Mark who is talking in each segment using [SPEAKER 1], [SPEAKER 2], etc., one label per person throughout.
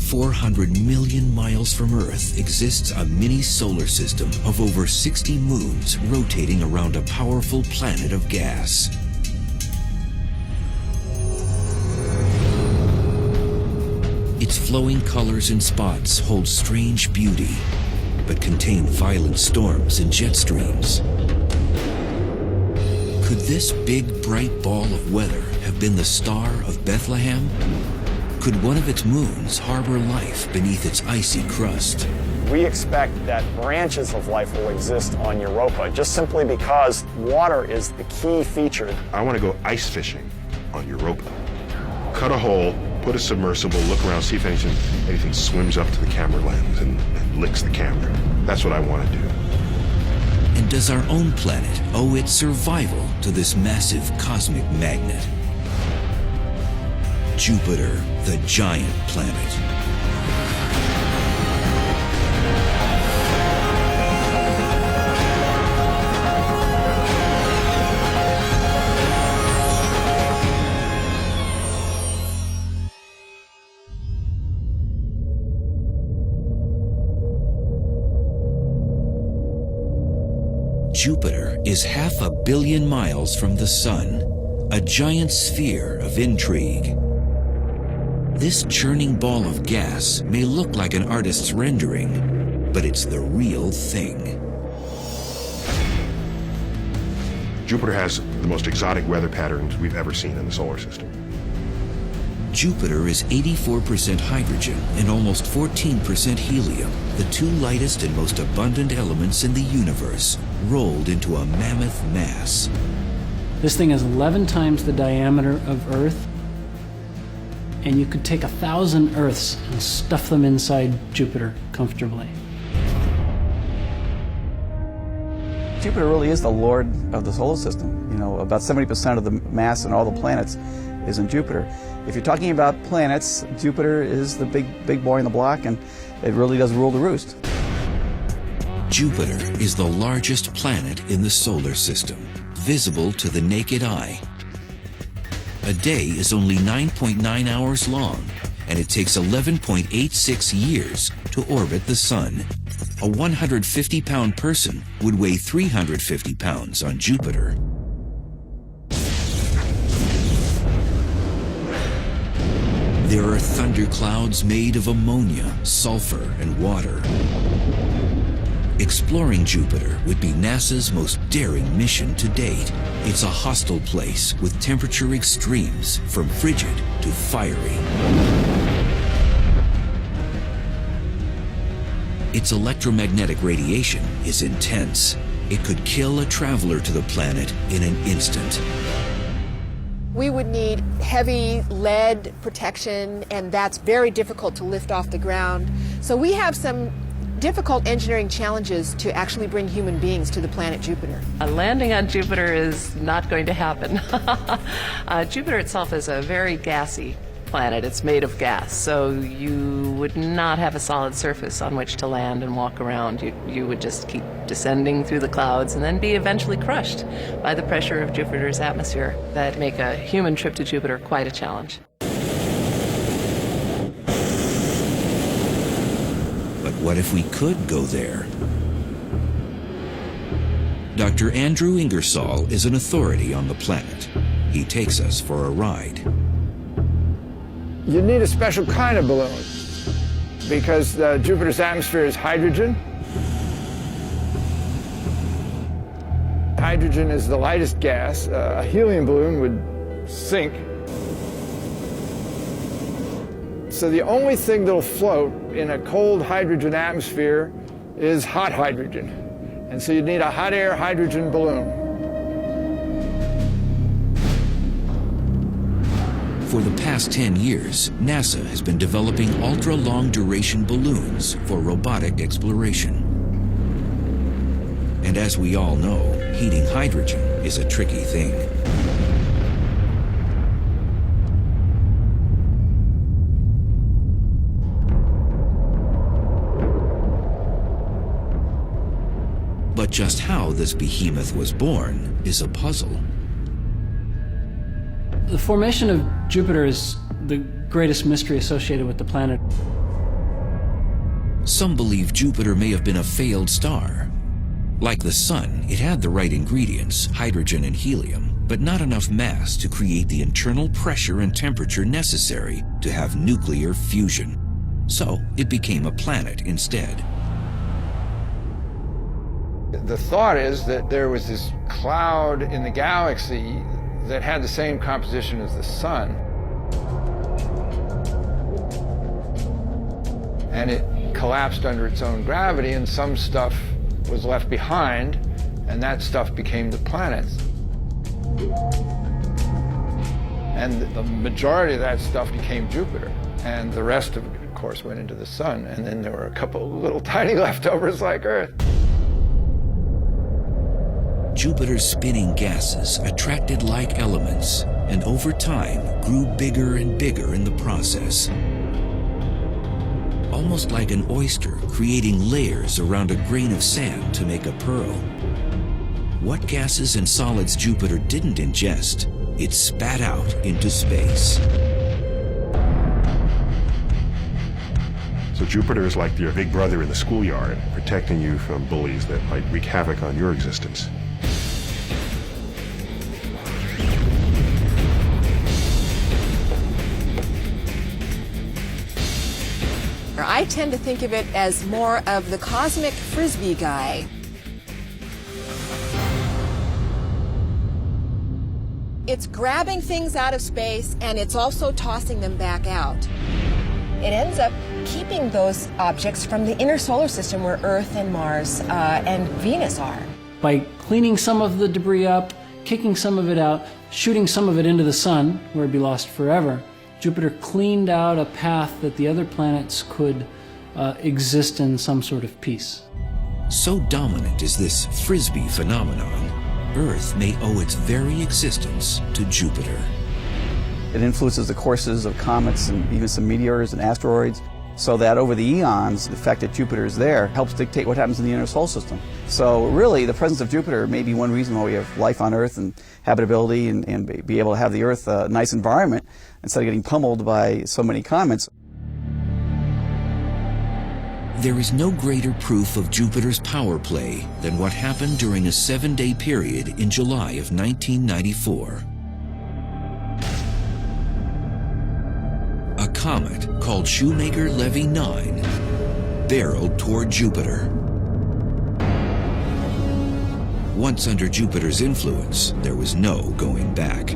[SPEAKER 1] 400 million miles from Earth exists a mini solar system of over 60 moons rotating around a powerful planet of gas. Its flowing colors and spots hold strange beauty, but contain violent storms and jet streams. Could this big, bright ball of weather have been the Star of Bethlehem? Could one of its moons harbor life beneath its icy crust?
[SPEAKER 2] We expect that branches of life will exist on Europa just simply because water is the key feature.
[SPEAKER 3] I want to go ice fishing on Europa. Cut a hole, put a submersible, look around, see if anything swims up to the camera lens and licks the camera. That's what I want to do.
[SPEAKER 1] And does our own planet owe its survival to this massive cosmic magnet? Jupiter, the giant planet. Jupiter is 500 million miles from the Sun, a giant sphere of intrigue. This churning ball of gas may look like an artist's rendering, but it's the real thing.
[SPEAKER 3] Jupiter has the most exotic weather patterns we've ever seen in the solar system.
[SPEAKER 1] Jupiter is 84% hydrogen and almost 14% helium, the two lightest and most abundant elements in the universe, rolled into a mammoth mass.
[SPEAKER 4] This thing is 11 times the diameter of Earth, and you could take 1,000 Earths and stuff them inside Jupiter comfortably.
[SPEAKER 5] Jupiter really is the lord of the solar system. You know, about 70% of the mass in all the planets is in Jupiter. If you're talking about planets, Jupiter is the big boy in the block, and it really does rule the roost.
[SPEAKER 1] Jupiter is the largest planet in the solar system, visible to the naked eye. A day is only 9.9 hours long, and it takes 11.86 years to orbit the Sun. A 150-pound person would weigh 350 pounds on Jupiter. There are thunderclouds made of ammonia, sulfur, and water. Exploring Jupiter would be NASA's most daring mission to date. It's a hostile place with temperature extremes from frigid to fiery. Its electromagnetic radiation is intense. It could kill a traveler to the planet in an instant.
[SPEAKER 6] We would need heavy lead protection, and that's very difficult to lift off the ground. So we have some difficult engineering challenges to actually bring human beings to the planet Jupiter.
[SPEAKER 7] A landing on Jupiter is not going to happen. Jupiter itself is a very gassy planet. It's made of gas, so you would not have a solid surface on which to land and walk around. You would just keep descending through the clouds and then be eventually crushed by the pressure of Jupiter's atmosphere. That make a human trip to Jupiter quite a challenge.
[SPEAKER 1] But what if we could go there? Dr. Andrew Ingersoll is an authority on the planet. He takes us for a ride.
[SPEAKER 8] You need a special kind of balloon because Jupiter's atmosphere is hydrogen. Hydrogen is the lightest gas. A helium balloon would sink. So the only thing that'll float in a cold hydrogen atmosphere is hot hydrogen. And so you need a hot air hydrogen balloon.
[SPEAKER 1] For the past 10 years, NASA has been developing ultra-long duration balloons for robotic exploration. And as we all know, heating hydrogen is a tricky thing. But just how this behemoth was born is a puzzle.
[SPEAKER 4] The formation of Jupiter is the greatest mystery associated with the planet.
[SPEAKER 1] Some believe Jupiter may have been a failed star. Like the Sun, it had the right ingredients, hydrogen and helium, but not enough mass to create the internal pressure and temperature necessary to have nuclear fusion. So it became a planet instead.
[SPEAKER 8] The thought is that there was this cloud in the galaxy that had the same composition as the Sun. And it collapsed under its own gravity, and some stuff was left behind, and that stuff became the planets. And the majority of that stuff became Jupiter, and the rest of it, of course, went into the Sun, and then there were a couple of little tiny leftovers like Earth.
[SPEAKER 1] Jupiter's spinning gases attracted like elements, and over time grew bigger and bigger in the process. Almost like an oyster creating layers around a grain of sand to make a pearl. What gases and solids Jupiter didn't ingest, it spat out into space.
[SPEAKER 3] So Jupiter is like your big brother in the schoolyard, protecting you from bullies that might wreak havoc on your existence.
[SPEAKER 6] I tend to think of it as more of the cosmic frisbee guy. It's grabbing things out of space, and it's also tossing them back out. It ends up keeping those objects from the inner solar system where Earth and Mars and Venus are.
[SPEAKER 4] By cleaning some of the debris up, kicking some of it out, shooting some of it into the Sun, where it'd be lost forever, Jupiter cleaned out a path that the other planets could exist in some sort of peace.
[SPEAKER 1] So dominant is this frisbee phenomenon, Earth may owe its very existence to Jupiter.
[SPEAKER 5] It influences the courses of comets and even some meteors and asteroids, so that over the eons, the fact that Jupiter is there helps dictate what happens in the inner solar system. So really, the presence of Jupiter may be one reason why we have life on Earth and habitability and be able to have the Earth a nice environment instead of getting pummeled by so many comets.
[SPEAKER 1] There is no greater proof of Jupiter's power play than what happened during a 7-day period in July of 1994. A comet called Shoemaker-Levy 9 barreled toward Jupiter. Once under Jupiter's influence, there was no going back.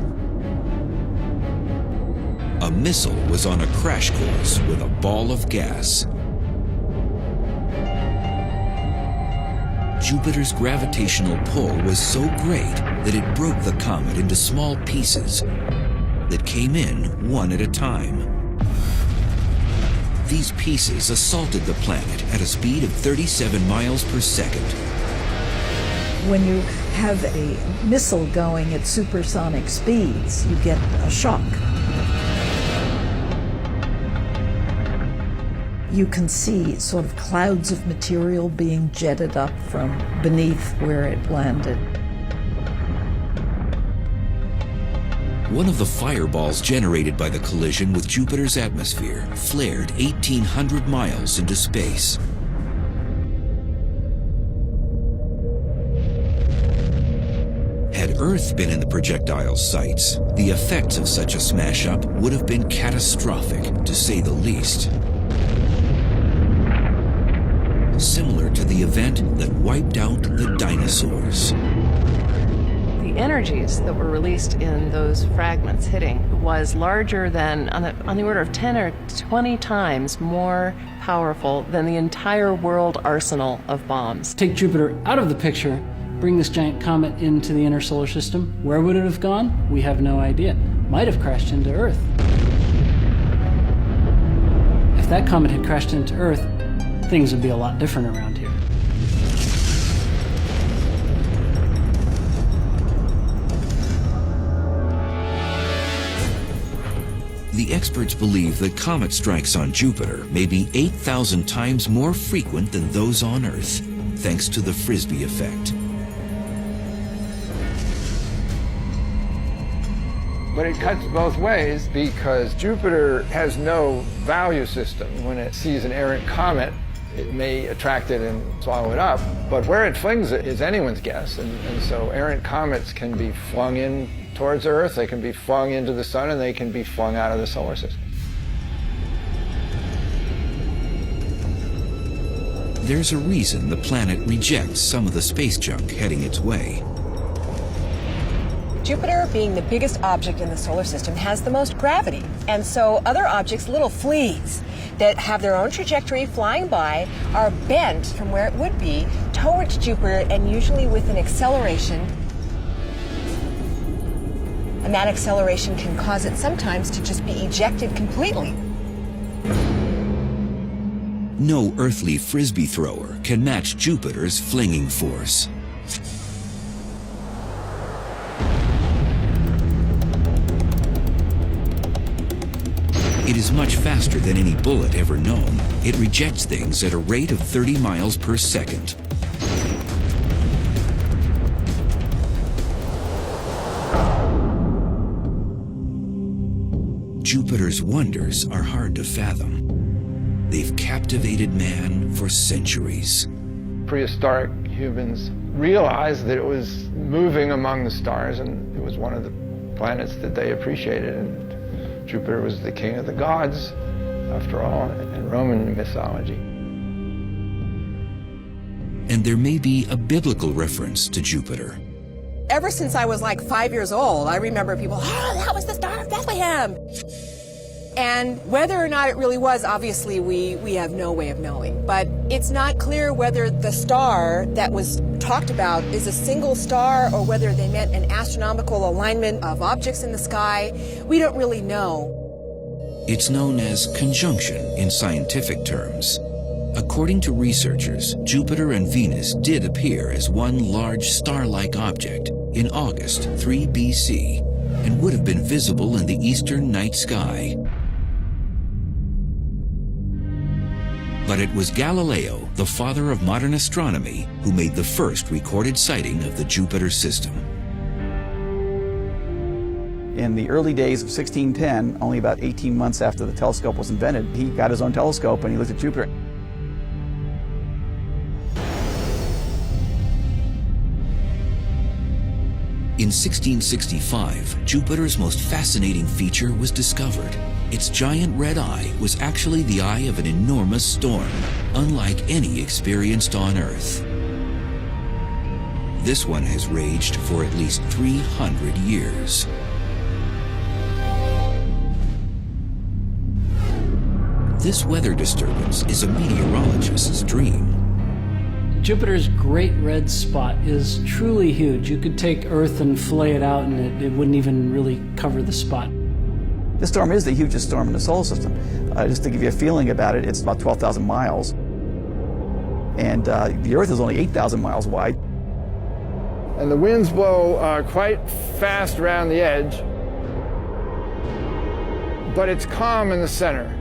[SPEAKER 1] A missile was on a crash course with a ball of gas. Jupiter's gravitational pull was so great that it broke the comet into small pieces that came in one at a time. These pieces assaulted the planet at a speed of 37 miles per second.
[SPEAKER 9] When you have a missile going at supersonic speeds, you get a shock. You can see sort of clouds of material being jetted up from beneath where it landed.
[SPEAKER 1] One of the fireballs generated by the collision with Jupiter's atmosphere flared 1,800 miles into space. Had Earth been in the projectile's sights, the effects of such a smash-up would have been catastrophic, to say the least. Similar to the event that wiped out the dinosaurs.
[SPEAKER 7] The energies that were released in those fragments hitting was larger than, on the order of 10 or 20 times more powerful than the entire world arsenal of bombs.
[SPEAKER 4] Take Jupiter out of the picture, bring this giant comet into the inner solar system. Where would it have gone? We have no idea. Might have crashed into Earth. If that comet had crashed into Earth, things would be a lot different around here.
[SPEAKER 1] The experts believe that comet strikes on Jupiter may be 8,000 times more frequent than those on Earth, thanks to the Frisbee effect.
[SPEAKER 8] But it cuts both ways because Jupiter has no value system. When it sees an errant comet, it may attract it and swallow it up. But where it flings it is anyone's guess. And so errant comets can be flung in towards Earth, they can be flung into the sun, and they can be flung out of the solar system.
[SPEAKER 1] There's a reason the planet rejects some of the space junk heading its way.
[SPEAKER 10] Jupiter, being the biggest object in the solar system, has the most gravity. And so other objects, little fleas that have their own trajectory flying by, are bent from where it would be towards Jupiter, and usually with an acceleration. And that acceleration can cause it sometimes to just be ejected completely.
[SPEAKER 1] No earthly frisbee thrower can match Jupiter's flinging force. It is much faster than any bullet ever known. It rejects things at a rate of 30 miles per second. Jupiter's wonders are hard to fathom. They've captivated man for centuries.
[SPEAKER 8] Prehistoric humans realized that it was moving among the stars, and it was one of the planets that they appreciated. And Jupiter was the king of the gods, after all, in Roman mythology.
[SPEAKER 1] And there may be a biblical reference to Jupiter.
[SPEAKER 6] Ever since I was like 5 years old, I remember people, oh, that was the Star of Bethlehem. And whether or not it really was, obviously we have no way of knowing. But it's not clear whether the star that was talked about is a single star or whether they meant an astronomical alignment of objects in the sky. We don't really know.
[SPEAKER 1] It's known as conjunction in scientific terms. According to researchers, Jupiter and Venus did appear as one large star-like object in August 3 BC and would have been visible in the eastern night sky. But it was Galileo, the father of modern astronomy, who made the first recorded sighting of the Jupiter system.
[SPEAKER 5] In the early days of 1610, only about 18 months after the telescope was invented, he got his own telescope and he looked at Jupiter.
[SPEAKER 1] In 1665, Jupiter's most fascinating feature was discovered. Its giant red eye was actually the eye of an enormous storm, unlike any experienced on Earth. This one has raged for at least 300 years. This weather disturbance is a meteorologist's dream.
[SPEAKER 4] Jupiter's great red spot is truly huge. You could take Earth and fillet it out and it wouldn't even really cover the spot.
[SPEAKER 5] This storm is the hugest storm in the solar system. Just to give you a feeling about it, it's about 12,000 miles. And the Earth is only 8,000 miles wide.
[SPEAKER 8] And the winds blow quite fast around the edge, but it's calm in the center.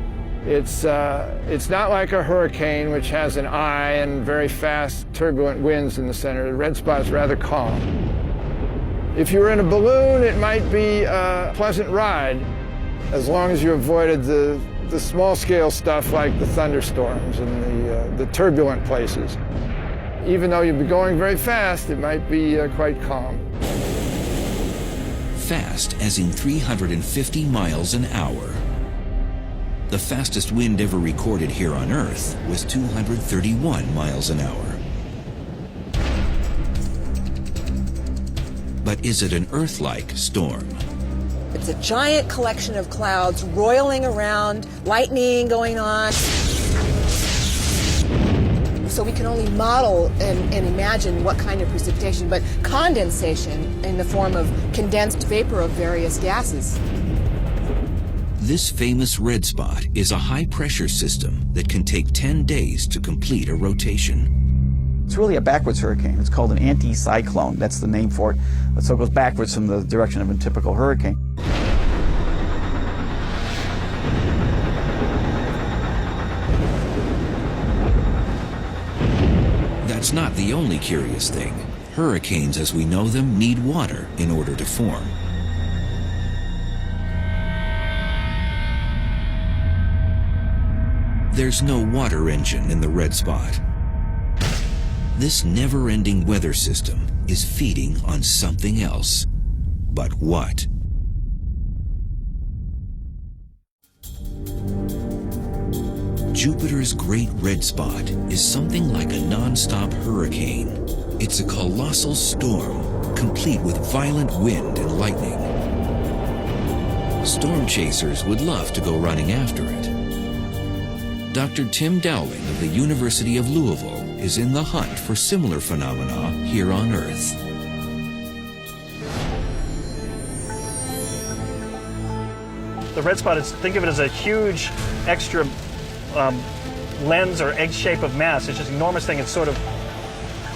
[SPEAKER 8] It's not like a hurricane, which has an eye and very fast, turbulent winds in the center. The red spot is rather calm. If you were in a balloon, it might be a pleasant ride, as long as you avoided the small-scale stuff like the thunderstorms and the turbulent places. Even though you'd be going very fast, it might be quite calm.
[SPEAKER 1] Fast as in 350 miles an hour. The fastest wind ever recorded here on Earth was 231 miles an hour. But is it an Earth-like storm?
[SPEAKER 6] It's a giant collection of clouds roiling around, lightning going on. So we can only model and imagine what kind of precipitation, but condensation in the form of condensed vapor of various gases.
[SPEAKER 1] This famous red spot is a high-pressure system that can take 10 days to complete a rotation.
[SPEAKER 5] It's really a backwards hurricane. It's called an anticyclone. That's the name for it. So it goes backwards from the direction of a typical hurricane.
[SPEAKER 1] That's not the only curious thing. Hurricanes as we know them need water in order to form. There's no water engine in the red spot. This never-ending weather system is feeding on something else. But what? Jupiter's Great Red Spot is something like a non-stop hurricane. It's a colossal storm, complete with violent wind and lightning. Storm chasers would love to go running after it. Dr. Tim Dowling of the University of Louisville is in the hunt for similar phenomena here on Earth.
[SPEAKER 11] The red spot is, think of it as a huge extra lens or egg shape of mass. It's just an enormous thing. It sort of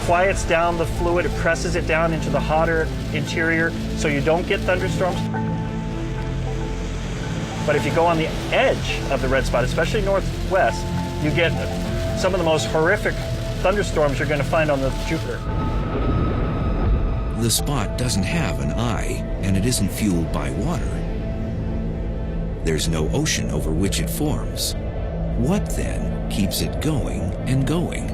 [SPEAKER 11] quiets down the fluid. It presses it down into the hotter interior so you don't get thunderstorms. But if you go on the edge of the red spot, especially northwest, you get some of the most horrific thunderstorms you're going to find on the Jupiter.
[SPEAKER 1] The spot doesn't have an eye, and it isn't fueled by water. There's no ocean over which it forms. What then keeps it going and going?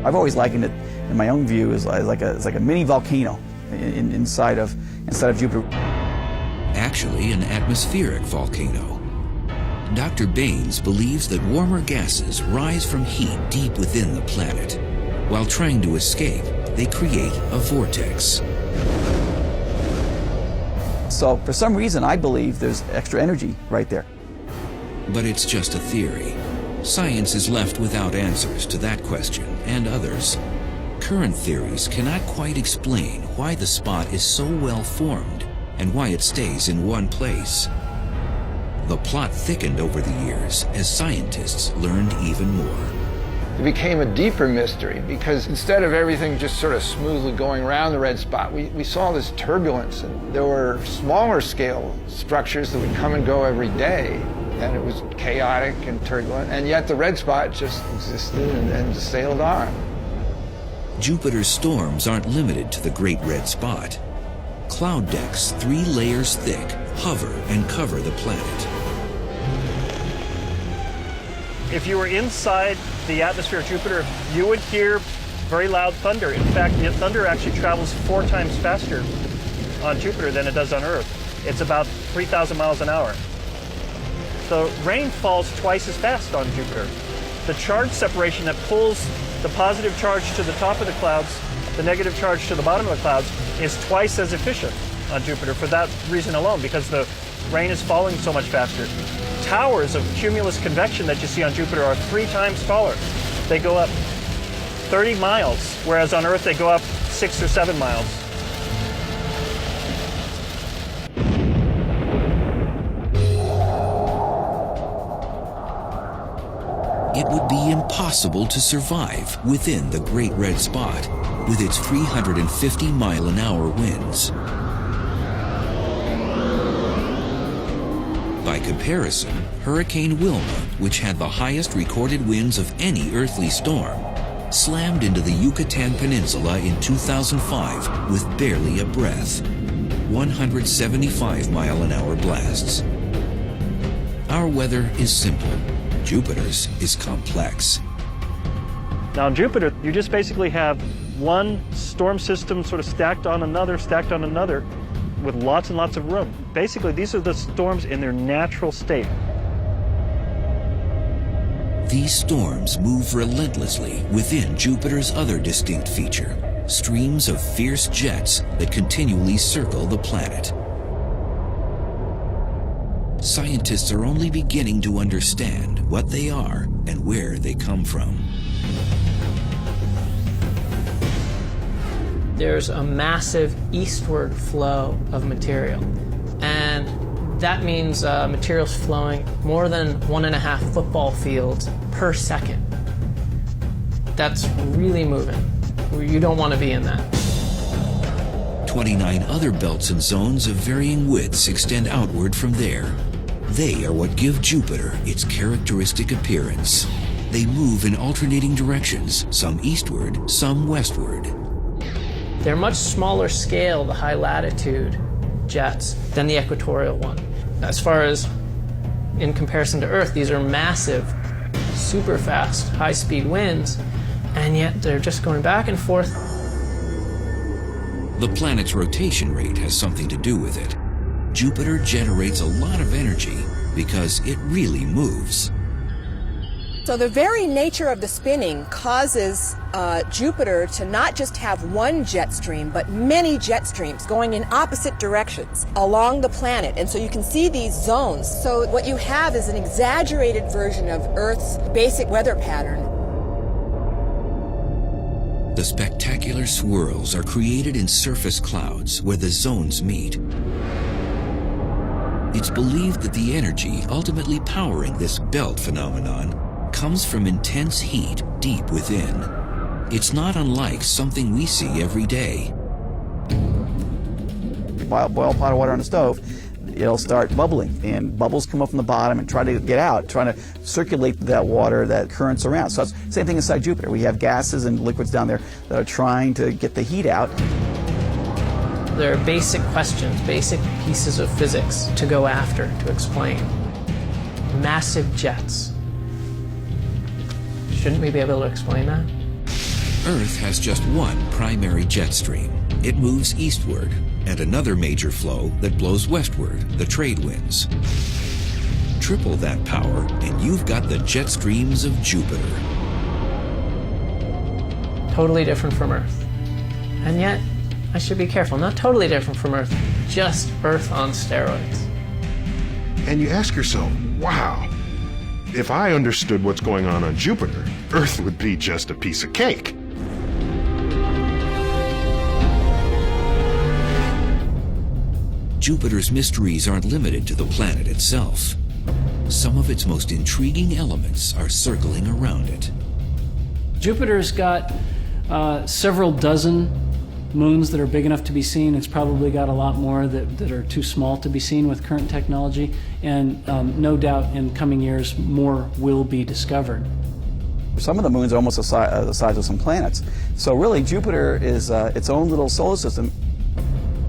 [SPEAKER 5] I've always likened it, in my own view, as like a mini volcano inside of Jupiter.
[SPEAKER 1] Actually, an atmospheric volcano. Dr. Baines believes that warmer gases rise from heat deep within the planet. While trying to escape, they create a vortex.
[SPEAKER 5] So, for some reason, I believe there's extra energy right there.
[SPEAKER 1] But it's just a theory. Science is left without answers to that question and others. Current theories cannot quite explain why the spot is so well formed and why it stays in one place. The plot thickened over the years as scientists learned even more.
[SPEAKER 8] It became a deeper mystery because instead of everything just sort of smoothly going around the red spot, we saw this turbulence, and there were smaller scale structures that would come and go every day, and it was chaotic and turbulent, and yet the red spot just existed and sailed on.
[SPEAKER 1] Jupiter's storms aren't limited to the Great Red Spot. Cloud decks 3 layers thick hover and cover the planet.
[SPEAKER 11] If you were inside the atmosphere of Jupiter, you would hear very loud thunder. In fact, the thunder actually travels 4 times faster on Jupiter than it does on Earth. It's about 3,000 miles an hour. The rain falls twice as fast on Jupiter. The charge separation that pulls the positive charge to the top of the clouds, the negative charge to the bottom of the clouds, is twice as efficient on Jupiter for that reason alone, because the rain is falling so much faster. Towers of cumulus convection that you see on Jupiter are 3 times taller. They go up 30 miles, whereas on Earth they go up 6 or 7 miles.
[SPEAKER 1] It would be impossible to survive within the Great Red Spot with its 350-mile-an-hour winds. By comparison, Hurricane Wilma, which had the highest recorded winds of any earthly storm, slammed into the Yucatan Peninsula in 2005 with barely a breath. 175-mile-an-hour blasts. Our weather is simple. Jupiter's is complex.
[SPEAKER 11] Now on Jupiter, you just basically have one storm system sort of stacked on another, with lots and lots of room. Basically, these are the storms in their natural state.
[SPEAKER 1] These storms move relentlessly within Jupiter's other distinct feature, streams of fierce jets that continually circle the planet. Scientists are only beginning to understand what they are and where they come from.
[SPEAKER 12] There's a massive eastward flow of material, and that means material's flowing more than 1.5 football fields per second. That's really moving. You don't want to be in that.
[SPEAKER 1] 29 other belts and zones of varying widths extend outward from there. They are what give Jupiter its characteristic appearance. They move in alternating directions, some eastward, some westward.
[SPEAKER 12] They're much smaller scale, the high latitude jets, than the equatorial one. As far as in comparison to Earth, these are massive super fast, high-speed winds, and yet they're just going back and forth.
[SPEAKER 1] The planet's rotation rate has something to do with it. Jupiter generates a lot of energy because it really moves.
[SPEAKER 6] So the very nature of the spinning causes Jupiter to not just have one jet stream, but many jet streams going in opposite directions along the planet. And so you can see these zones. So what you have is an exaggerated version of Earth's basic weather pattern.
[SPEAKER 1] The spectacular swirls are created in surface clouds where the zones meet. It's believed that the energy ultimately powering this belt phenomenon comes from intense heat deep within. It's not unlike something we see every day.
[SPEAKER 5] You boil a pot of water on the stove, it'll start bubbling, and bubbles come up from the bottom and try to get out, trying to circulate that water, that currents around. So it's the same thing inside Jupiter. We have gases and liquids down there that are trying to get the heat out.
[SPEAKER 12] There are basic questions, basic pieces of physics to go after, to explain. Massive jets. Shouldn't we be able to explain that?
[SPEAKER 1] Earth has just one primary jet stream. It moves eastward, and another major flow that blows westward, the trade winds. Triple that power, and you've got the jet streams of Jupiter.
[SPEAKER 12] Totally different from Earth. And yet, I should be careful, not totally different from Earth, just Earth on steroids.
[SPEAKER 3] And you ask yourself, wow, if I understood what's going on Jupiter, Earth would be just a piece of cake.
[SPEAKER 1] Jupiter's mysteries aren't limited to the planet itself. Some of its most intriguing elements are circling around it.
[SPEAKER 4] Jupiter's got several dozen moons that are big enough to be seen. It's probably got a lot more that are too small to be seen with current technology, and no doubt in coming years more will be discovered.
[SPEAKER 5] Some of the moons are almost the size of some planets. So really Jupiter is its own little solar system.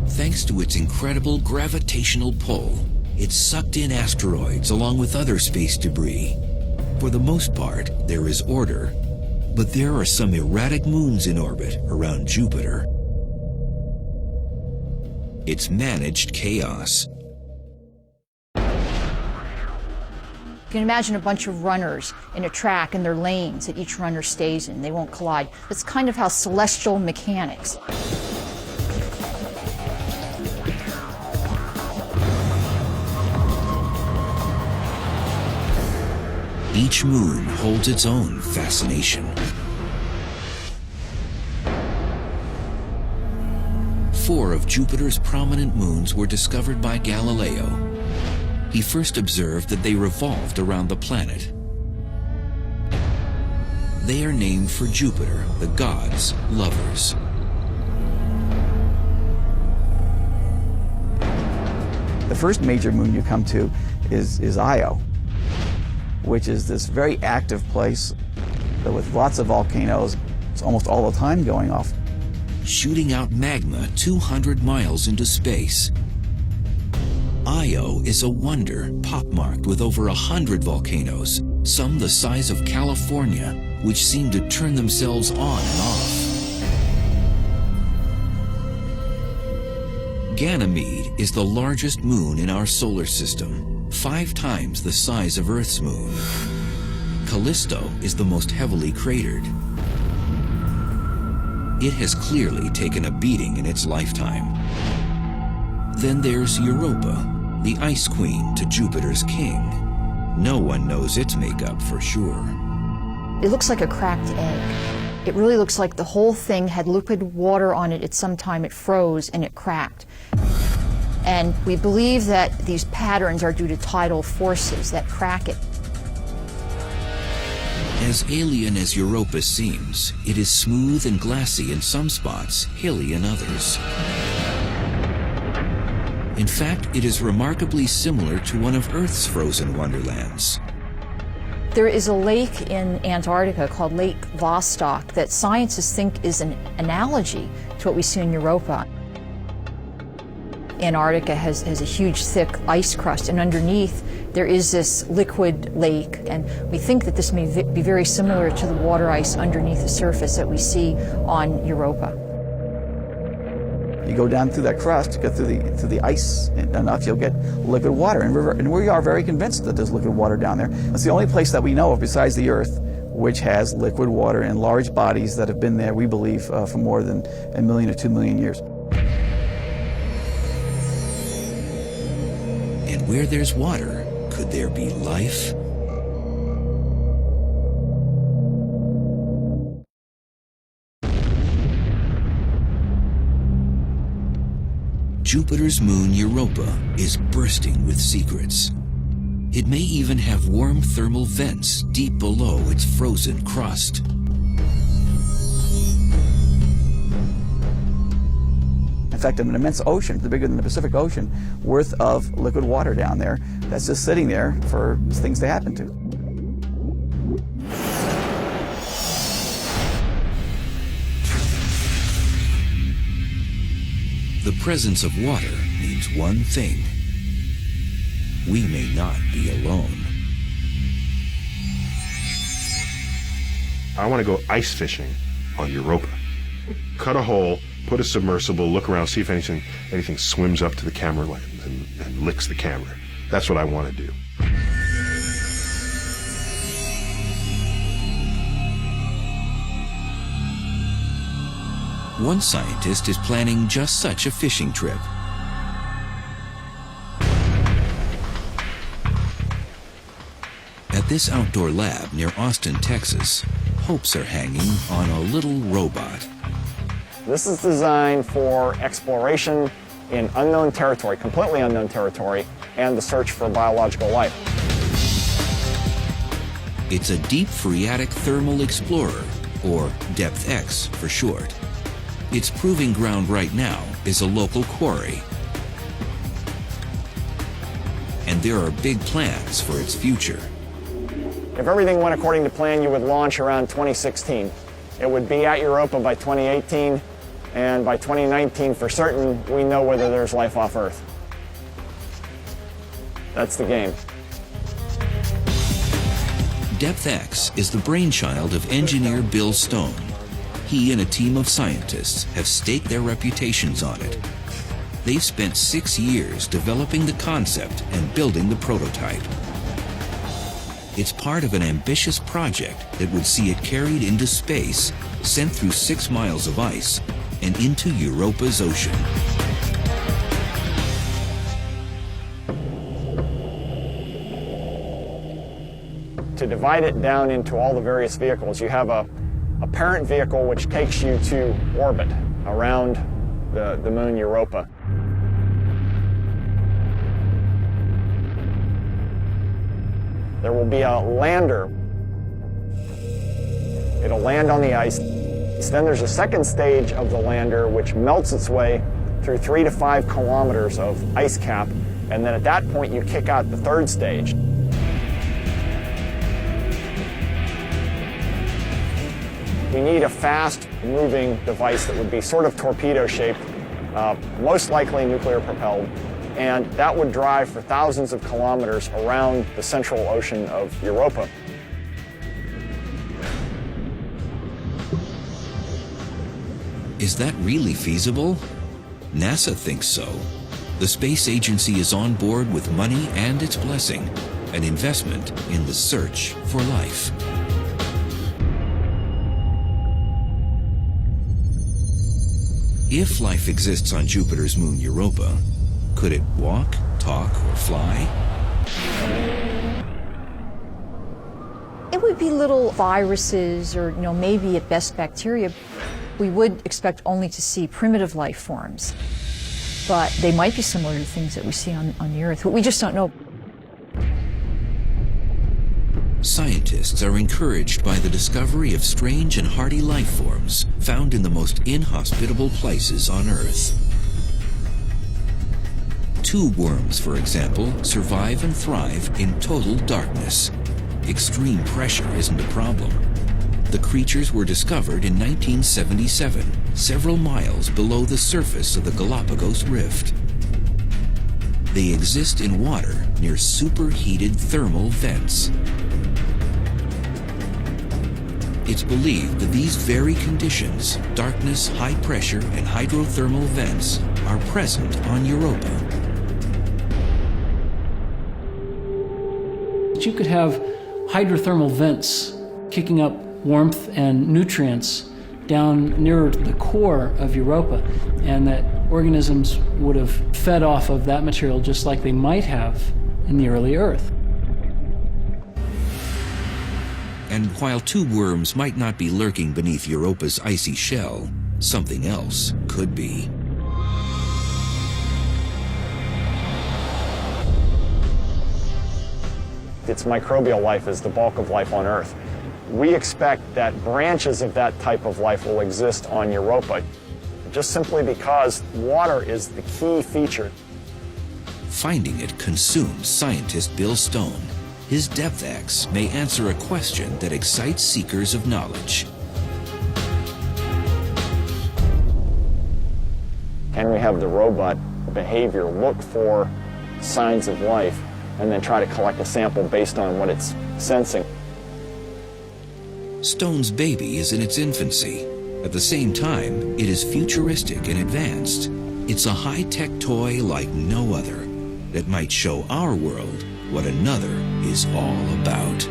[SPEAKER 1] Thanks to its incredible gravitational pull, it's sucked in asteroids along with other space debris. For the most part, there is order, but there are some erratic moons in orbit around Jupiter. It's managed chaos.
[SPEAKER 13] You can imagine a bunch of runners in a track and their lanes that each runner stays in. They won't collide. It's kind of how celestial mechanics.
[SPEAKER 1] Each moon holds its own fascination. 4 of Jupiter's prominent moons were discovered by Galileo. He first observed that they revolved around the planet. They are named for Jupiter, the god's lovers.
[SPEAKER 5] The first major moon you come to is Io, which is this very active place with lots of volcanoes. It's almost all the time going off.
[SPEAKER 1] Shooting out magma 200 miles into space. Io is a wonder pockmarked with over 100 volcanoes, some the size of California, which seem to turn themselves on and off. Ganymede is the largest moon in our solar system, 5 times the size of Earth's moon. Callisto is the most heavily cratered. It has clearly taken a beating in its lifetime. Then there's Europa, the ice queen to Jupiter's king. No one knows its makeup for sure.
[SPEAKER 13] It looks like a cracked egg. It really looks like the whole thing had liquid water on it at some time. It froze and it cracked. And we believe that these patterns are due to tidal forces that crack it.
[SPEAKER 1] As alien as Europa seems, it is smooth and glassy in some spots, hilly in others. In fact, it is remarkably similar to one of Earth's frozen wonderlands.
[SPEAKER 13] There is a lake in Antarctica called Lake Vostok that scientists think is an analogy to what we see in Europa. Antarctica has a huge thick ice crust, and underneath there is this liquid lake, and we think that this may be very similar to the water ice underneath the surface that we see on Europa.
[SPEAKER 5] You go down through that crust, go through the ice enough, you'll get liquid water. And we are very convinced that there's liquid water down there. It's the only place that we know of besides the Earth which has liquid water in large bodies that have been there, we believe, for more than 1 million or 2 million years.
[SPEAKER 1] And where there's water, could there be life? Jupiter's moon Europa is bursting with secrets. It may even have warm thermal vents deep below its frozen crust.
[SPEAKER 5] In fact, an immense ocean, bigger than the Pacific Ocean, worth of liquid water down there that's just sitting there for things to happen to.
[SPEAKER 1] The presence of water means one thing. We may not be alone.
[SPEAKER 3] I want to go ice fishing on Europa. Cut a hole, put a submersible, look around, see if anything swims up to the camera lens and licks the camera. That's what I want to do.
[SPEAKER 1] One scientist is planning just such a fishing trip. At this outdoor lab near Austin, Texas, hopes are hanging on a little robot.
[SPEAKER 2] This is designed for exploration in unknown territory, completely unknown territory, and the search for biological life.
[SPEAKER 1] It's a deep phreatic thermal explorer, or Depth X for short. Its proving ground right now is a local quarry. And there are big plans for its future.
[SPEAKER 2] If everything went according to plan, you would launch around 2016. It would be at Europa by 2018, and by 2019, for certain, we know whether there's life off Earth. That's the game.
[SPEAKER 1] Depth X is the brainchild of engineer Bill Stone. He and a team of scientists have staked their reputations on it. They've spent 6 years developing the concept and building the prototype. It's part of an ambitious project that would see it carried into space, sent through 6 miles of ice, and into Europa's ocean.
[SPEAKER 2] To divide it down into all the various vehicles, you have a parent vehicle which takes you to orbit around the moon Europa. There will be a lander. It'll land on the ice. Then there's a second stage of the lander which melts its way through 3 to 5 kilometers of ice cap, and then at that point you kick out the third stage. We need a fast-moving device that would be sort of torpedo-shaped, most likely nuclear-propelled, and that would drive for thousands of kilometers around the central ocean of Europa.
[SPEAKER 1] Is that really feasible? NASA thinks so. The space agency is on board with money and its blessing, an investment in the search for life. If life exists on Jupiter's moon Europa, could it walk, talk, or fly?
[SPEAKER 13] It would be little viruses or, maybe at best bacteria. We would expect only to see primitive life forms, but they might be similar to things that we see on the Earth. We just don't know.
[SPEAKER 1] Scientists are encouraged by the discovery of strange and hardy life forms found in the most inhospitable places on Earth. Tube worms, for example, survive and thrive in total darkness. Extreme pressure isn't a problem. The creatures were discovered in 1977, several miles below the surface of the Galapagos Rift. They exist in water near superheated thermal vents. It's believed that these very conditions, darkness, high pressure, and hydrothermal vents, are present on Europa.
[SPEAKER 4] You could have hydrothermal vents kicking up warmth and nutrients down near the core of Europa, and that organisms would have fed off of that material just like they might have in the early Earth.
[SPEAKER 1] And while tube worms might not be lurking beneath Europa's icy shell, something else could be.
[SPEAKER 2] Its microbial life is the bulk of life on Earth. We expect that branches of that type of life will exist on Europa, just simply because water is the key feature.
[SPEAKER 1] Finding it consumes scientist Bill Stone. His DepthX may answer a question that excites seekers of knowledge.
[SPEAKER 2] Can we have the robot behavior look for signs of life and then try to collect a sample based on what it's sensing?
[SPEAKER 1] Stone's baby is in its infancy. At the same time, it is futuristic and advanced. It's a high-tech toy like no other that might show our world what another is all about.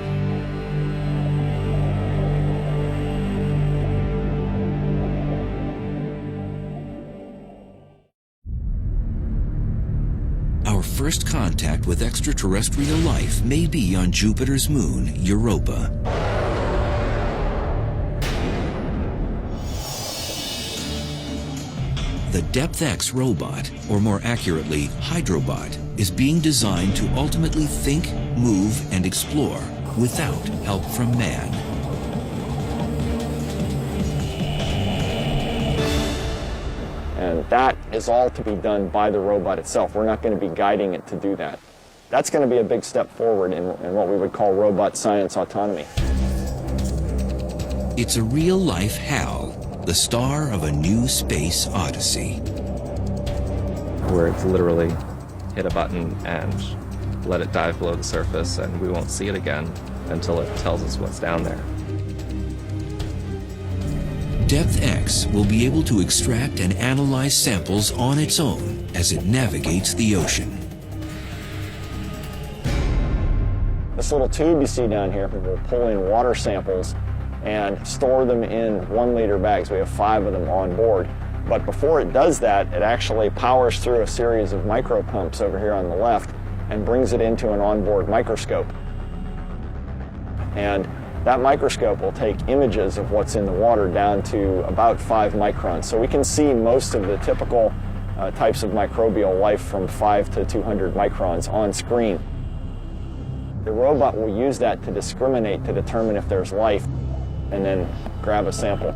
[SPEAKER 1] Our first contact with extraterrestrial life may be on Jupiter's moon, Europa. The DepthX robot, or more accurately, Hydrobot, is being designed to ultimately think, move, and explore without help from man.
[SPEAKER 2] And that is all to be done by the robot itself. We're not going to be guiding it to do that. That's going to be a big step forward in what we would call robot science autonomy.
[SPEAKER 1] It's a real-life HAL, the star of a new space odyssey.
[SPEAKER 14] Where it's literally hit a button and let it dive below the surface, and we won't see it again until it tells us what's down there.
[SPEAKER 1] DepthX will be able to extract and analyze samples on its own as it navigates the ocean.
[SPEAKER 2] This little tube you see down here will pull in water samples and store them in 1-liter bags. We have 5 of them on board. But before it does that, it actually powers through a series of micro pumps over here on the left and brings it into an onboard microscope. And that microscope will take images of what's in the water down to about 5 microns. So we can see most of the typical types of microbial life from 5 to 200 microns on screen. The robot will use that to discriminate to determine if there's life and then grab a sample.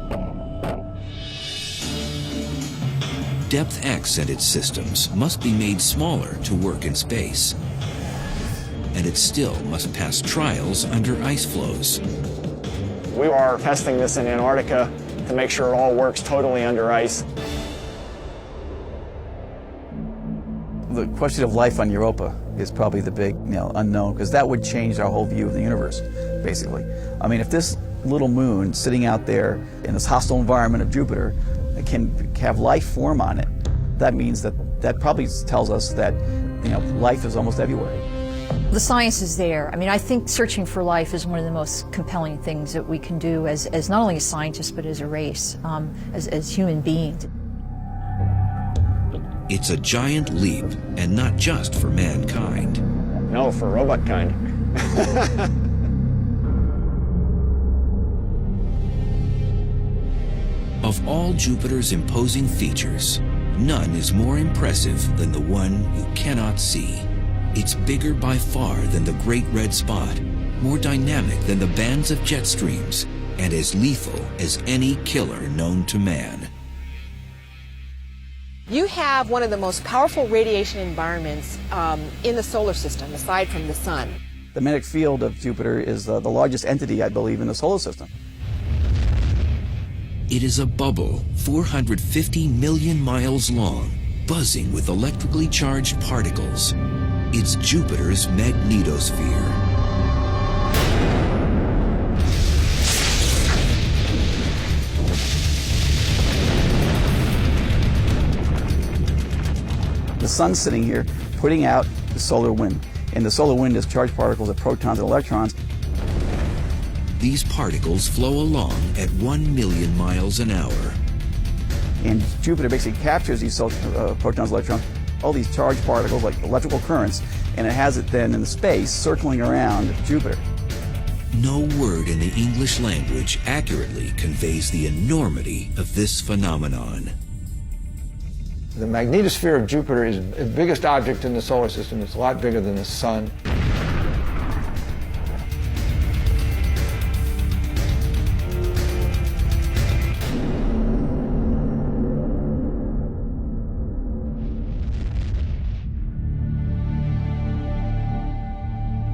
[SPEAKER 1] DepthX and its systems must be made smaller to work in space. And it still must pass trials under ice flows.
[SPEAKER 2] We are testing this in Antarctica to make sure it all works totally under ice.
[SPEAKER 5] The question of life on Europa is probably the big unknown, because that would change our whole view of the universe, basically. I mean, if this little moon sitting out there in this hostile environment of Jupiter can have life form on it, that means that probably tells us that life is almost everywhere.
[SPEAKER 13] The science is there. I mean, I think searching for life is one of the most compelling things that we can do as not only scientists, but as a race, as human beings.
[SPEAKER 1] It's a giant leap, and not just for mankind.
[SPEAKER 2] No, for robot kind.
[SPEAKER 1] Of all Jupiter's imposing features, none is more impressive than the one you cannot see. It's bigger by far than the Great Red Spot, more dynamic than the bands of jet streams, and as lethal as any killer known to man.
[SPEAKER 6] You have one of the most powerful radiation environments in the solar system, aside from the sun.
[SPEAKER 5] The magnetic field of Jupiter is the largest entity, I believe, in the solar system.
[SPEAKER 1] It is a bubble 450 million miles long, buzzing with electrically charged particles. It's Jupiter's magnetosphere.
[SPEAKER 5] The sun's sitting here putting out the solar wind, and the solar wind is charged particles of protons and electrons.
[SPEAKER 1] These particles flow along at 1 million miles an hour.
[SPEAKER 5] And Jupiter basically captures these protons, electrons, all these charged particles like electrical currents, and it has it then in the space circling around Jupiter.
[SPEAKER 1] No word in the English language accurately conveys the enormity of this phenomenon.
[SPEAKER 8] The magnetosphere of Jupiter is the biggest object in the solar system. It's a lot bigger than the sun.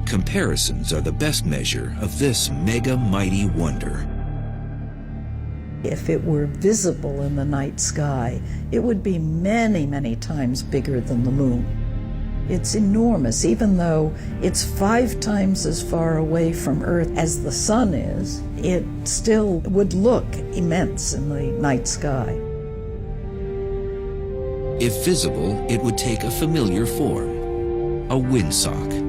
[SPEAKER 1] Comparisons are the best measure of this mega mighty wonder.
[SPEAKER 9] If it were visible in the night sky, it would be many, many times bigger than the moon. It's enormous, even though it's 5 times as far away from Earth as the sun is, it still would look immense in the night sky.
[SPEAKER 1] If visible, it would take a familiar form, a windsock.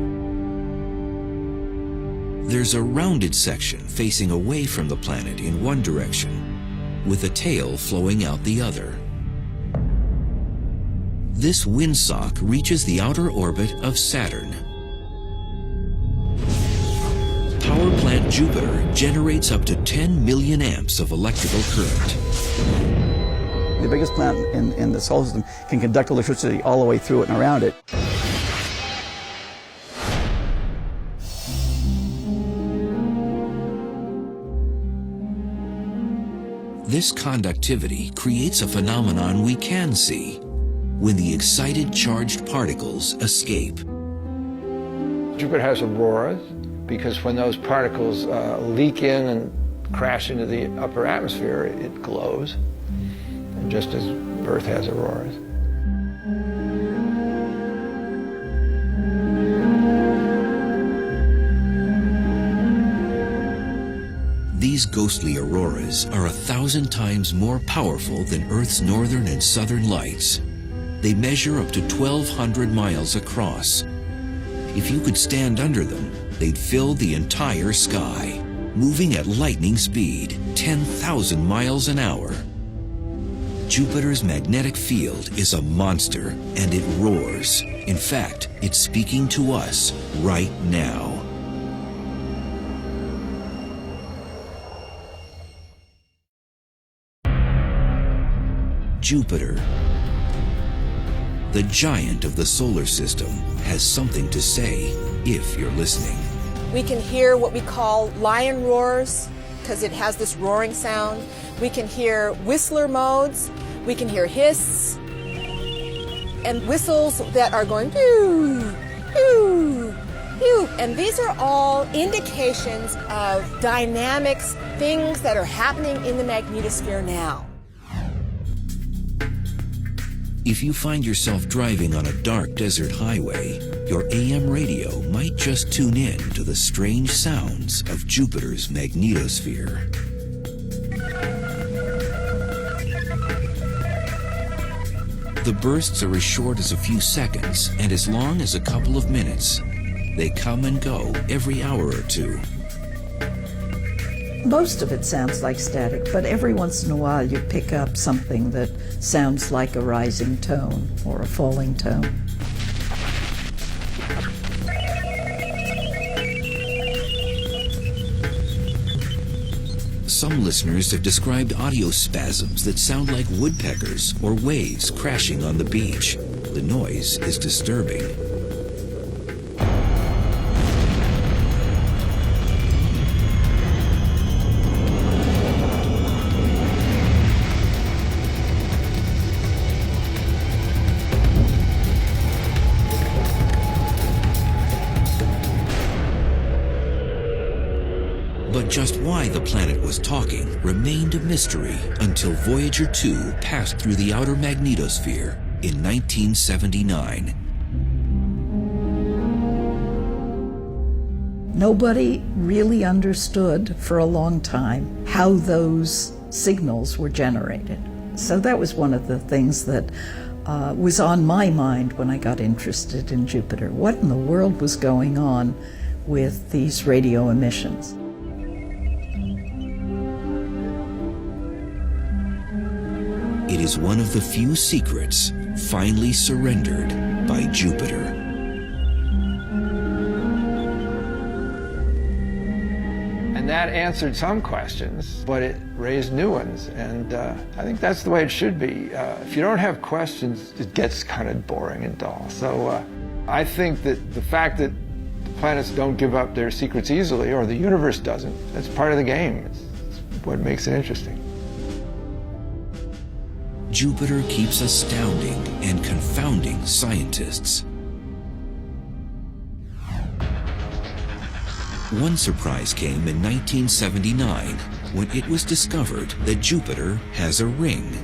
[SPEAKER 1] There's a rounded section facing away from the planet in one direction, with a tail flowing out the other. This windsock reaches the outer orbit of Saturn. Power plant Jupiter generates up to 10 million amps of electrical current.
[SPEAKER 5] The biggest planet in the solar system can conduct electricity all the way through it and around it.
[SPEAKER 1] This conductivity creates a phenomenon we can see when the excited charged particles escape.
[SPEAKER 8] Jupiter has auroras because when those particles leak in and crash into the upper atmosphere, it glows, and just as Earth has auroras.
[SPEAKER 1] These ghostly auroras are 1,000 times more powerful than Earth's northern and southern lights. They measure up to 1,200 miles across. If you could stand under them, they'd fill the entire sky, moving at lightning speed, 10,000 miles an hour. Jupiter's magnetic field is a monster, and it roars. In fact, it's speaking to us right now. Jupiter, the giant of the solar system, has something to say if you're listening.
[SPEAKER 6] We can hear what we call lion roars because it has this roaring sound. We can hear whistler modes. We can hear hiss and whistles that are going pew, pew, pew. And these are all indications of dynamics, things that are happening in the magnetosphere now.
[SPEAKER 1] If you find yourself driving on a dark desert highway, your AM radio might just tune in to the strange sounds of Jupiter's magnetosphere. The bursts are as short as a few seconds and as long as a couple of minutes. They come and go every hour or two.
[SPEAKER 9] Most of it sounds like static, but every once in a while you pick up something that sounds like a rising tone or a falling tone.
[SPEAKER 1] Some listeners have described audio spasms that sound like woodpeckers or waves crashing on the beach. The noise is disturbing. But just why the planet was talking remained a mystery until Voyager 2 passed through the outer magnetosphere in 1979.
[SPEAKER 9] Nobody really understood for a long time how those signals were generated. So that was one of the things that was on my mind when I got interested in Jupiter. What in the world was going on with these radio emissions?
[SPEAKER 1] It is one of the few secrets finally surrendered by Jupiter.
[SPEAKER 8] And that answered some questions, but it raised new ones. And I think that's the way it should be. If you don't have questions, it gets kind of boring and dull. So I think that the fact that the planets don't give up their secrets easily, or the universe doesn't, that's part of the game. It's what makes it interesting.
[SPEAKER 1] Jupiter keeps astounding and confounding scientists. One surprise came in 1979 when it was discovered that Jupiter has a ring.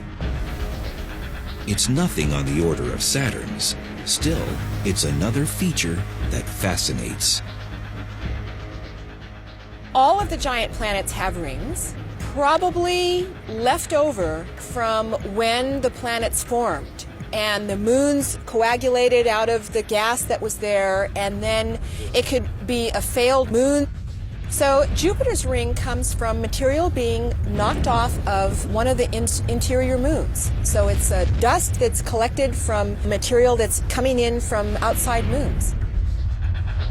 [SPEAKER 1] It's nothing on the order of Saturn's. Still, it's another feature that fascinates.
[SPEAKER 6] All of the giant planets have rings, probably left over from when the planets formed. And the moons coagulated out of the gas that was there, and then it could be a failed moon. So Jupiter's ring comes from material being knocked off of one of the interior moons. So it's dust that's collected from material that's coming in from outside moons.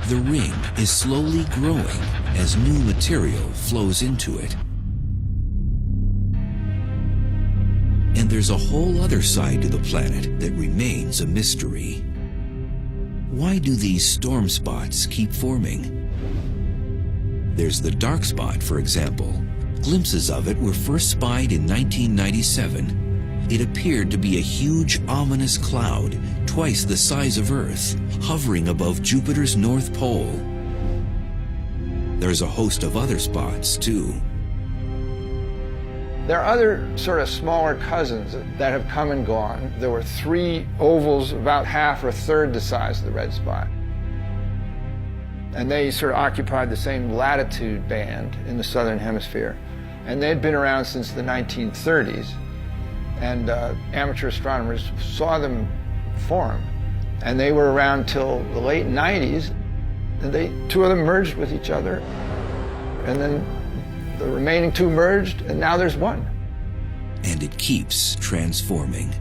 [SPEAKER 1] The ring is slowly growing as new material flows into it. And there's a whole other side to the planet that remains a mystery. Why do these storm spots keep forming? There's the dark spot, for example. Glimpses of it were first spied in 1997. It appeared to be a huge, ominous cloud, twice the size of Earth, hovering above Jupiter's North Pole. There's a host of other spots, too.
[SPEAKER 8] There are other sort of smaller cousins that have come and gone. There were 3 ovals about half or a third the size of the red spot. And they sort of occupied the same latitude band in the southern hemisphere. And they'd been around since the 1930s. And amateur astronomers saw them form. And they were around till the late 90s. And 2 of them merged with each other. And then the remaining 2 merged, and now there's 1.
[SPEAKER 1] And it keeps transforming.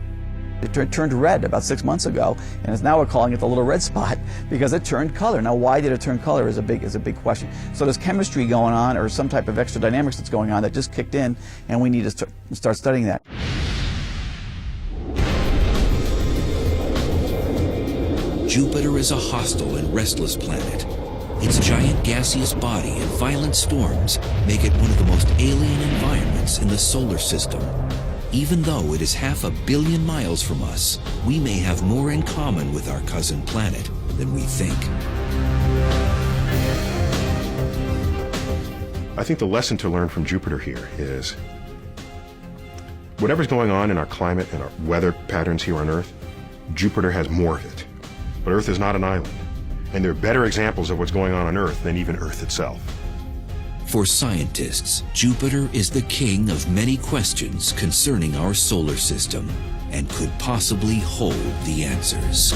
[SPEAKER 5] It turned red about 6 months ago, and now we're calling it the little red spot because it turned color. Now, why did it turn color is a big question. So there's chemistry going on, or some type of extra dynamics that's going on that just kicked in, and we need to start studying that.
[SPEAKER 1] Jupiter is a hostile and restless planet. Its giant gaseous body and violent storms make it one of the most alien environments in the solar system. Even though it is 500 million miles from us, we may have more in common with our cousin planet than we think.
[SPEAKER 3] I think the lesson to learn from Jupiter here is whatever's going on in our climate and our weather patterns here on Earth, Jupiter has more of it. But Earth is not an island. And there are better examples of what's going on Earth than even Earth itself.
[SPEAKER 1] For scientists, Jupiter is the king of many questions concerning our solar system and could possibly hold the answers.